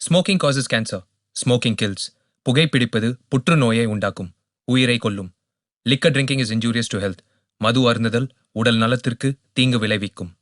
Smoking causes cancer. Smoking kills. புகைப்பிடிப்பது புற்றுநோயை உண்டாக்கும், உயிரை கொல்லும். Liquor drinking is injurious to health. மது அருந்துதல் உடல் நலத்திற்கு தீங்கு விளைவிக்கும்.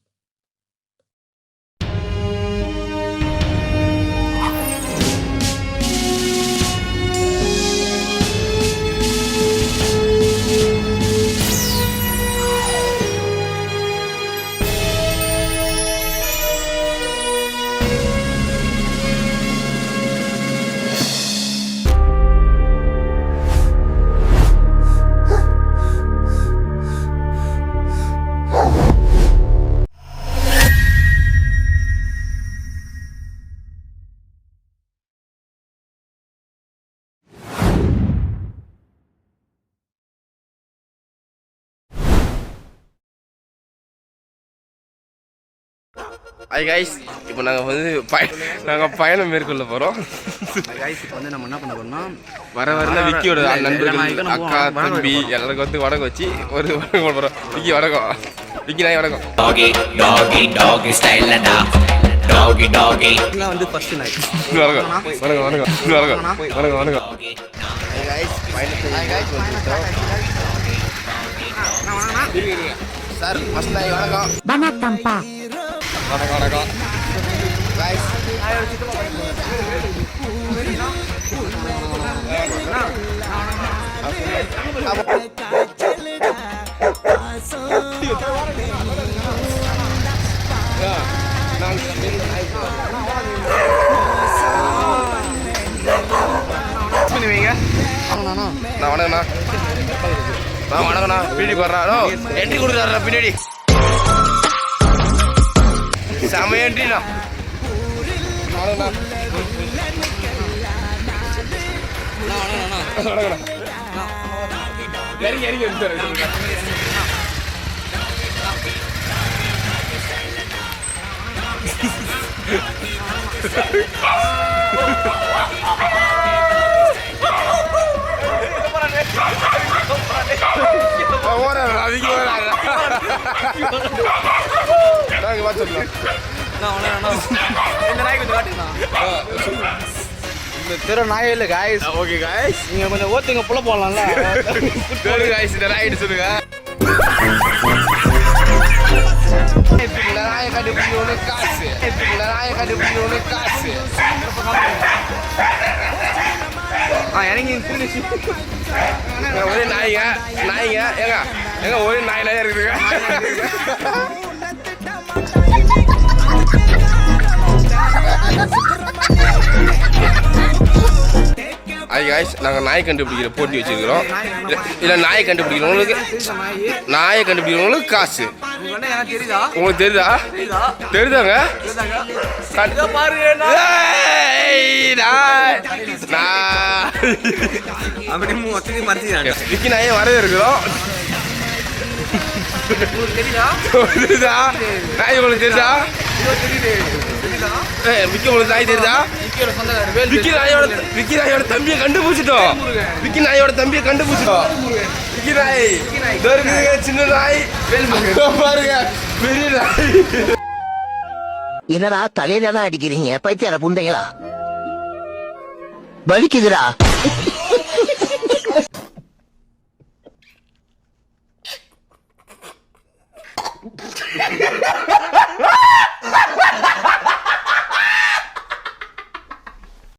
ஹாய் கைஸ், இப்போ நாங்கள் வந்து பயணம் மேற்கொள்ள போகிறோம். கைஸ் இப்போ வந்து நம்ம என்ன பண்ண போறோம்னா வர விக்கியோட நண்பர்கள், அக்கா, தம்பி எல்லாருக்கும் வந்து வடகம் வச்சு ஒரு வடகம் போட போகிறோம். விக்கி வடகம், விக்கி நாய் வடகம். இதெல்லாம் வந்து ஃபர்ஸ்ட் நாய் வடகம் வடகம் வடகம் வடகம் வடகம் வடகம். கைஸ் சார் ஃபர்ஸ்ட் நாய் வடகம். வணக்கம்ப்பா. வணக்கம் வணக்கம் கைஸ். வணக்கண்ணா, வணக்கண்ணா. பின்னாடி போடுறா, என்ட்ரி கொடுக்குறாரா பின்னாடி. செம என்ட்ரிண்ணா. இறங்கி இறங்கி எடுத்து தெரு நாயே இல்லை காய்ஸ். ஓகே காய்ஸ், நீங்கள் கொஞ்சம் ஓத்துங்க புள்ள போடலாம்ல. சரி காய்ஸ், இந்த நாயிட்டு சொல்லுங்க. நாயை கண்டுபிடிக்கணும் காசு, நாயை கண்டுபிடிக்கணும் காசு. இறங்கி ஒரே நாய்ங்க நாய்ங்க ஏங்க ஏங்க ஒரே நாய் நாயா இருக்குதுங்க. அது காய்ஸ், நாங்கள் நாய் கண்டுபிடிக்கிற போட்டி வச்சுருக்கிறோம். இல்லை நாயை கண்டுபிடிக்கிறவங்களுக்கு காசு. உங்களுக்கு தெரியுதா? தெரியுதாங்க? விக்கி நாயே வரவே இருக்கிறோம். தெரியுதா நாய்? உங்களுக்கு தெரியுதா? விக்கி உங்களுக்கு நாய் தெரியுதா? விக்கி நாயோட தம்பியை கண்டுபிடிச்சிட்டோம். விக்கி நாயோட தம்பியை கண்டுபிடிச்சிட்டோம். விக்கி நாய் சின்ன நாய் பாருங்க, பெரிய நாய். என்னடா தலையில தான் அடிக்கிறீங்க பைத்தியார புண்டைகளா? வலிக்குதுடா.